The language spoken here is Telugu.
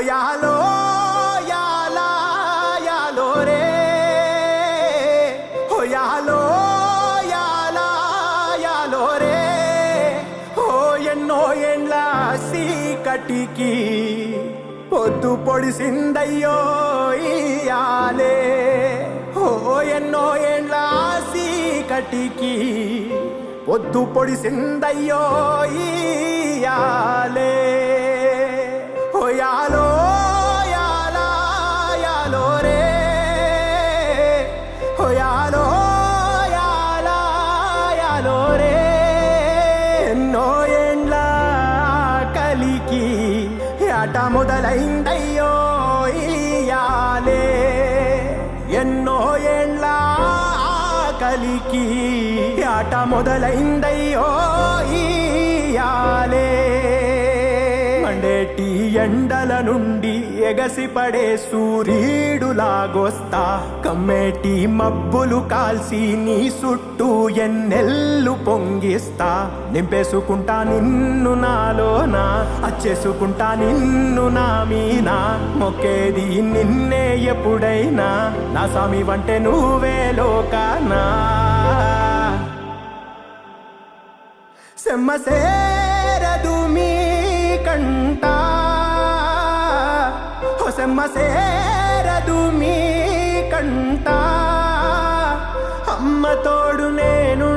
యాలో యాలా యాలో రే ఓ యాలో యాలా యాలో రే ఓ ఎన్నో ఏండ్ల సీకటికి పొద్దు పొడిసిందయ్యో ఇయాలే ఓ ఎన్నో ఏండ్ల సీకటికి పొద్దు పొడిసిందయ్యో ఇయాలే ఓ యాలో యాలా యాలో రే ఓ యాలో యాలా యాలో రే ఎన్నో ఏండ్ల కలికి ఆట మొదలైందయ్యో ఇయాలే ఎన్నో ఏండ్ల కలికి ఆట మొదలైందయ్యో ఇయాలే మండేటి ఎండల నుండి ఎగసిపడే సూర్యుడులాగొస్తా కమ్మేటి మబ్బులు కాల్సి నీ చుట్టూ ఎన్నెల్లు పొంగిస్తా నింపేసుకుంటా నిన్ను నాలోనా అచ్చేసుకుంటా నిన్ను నా మీనా మొక్కేది నిన్నే ఎప్పుడైనా నా స్వామి వంటే నువ్వే లోకానా సెమ్మసేరదు మీ కంట సెమ్మసేరదు మీ కంట అమ్మ తోడు నేను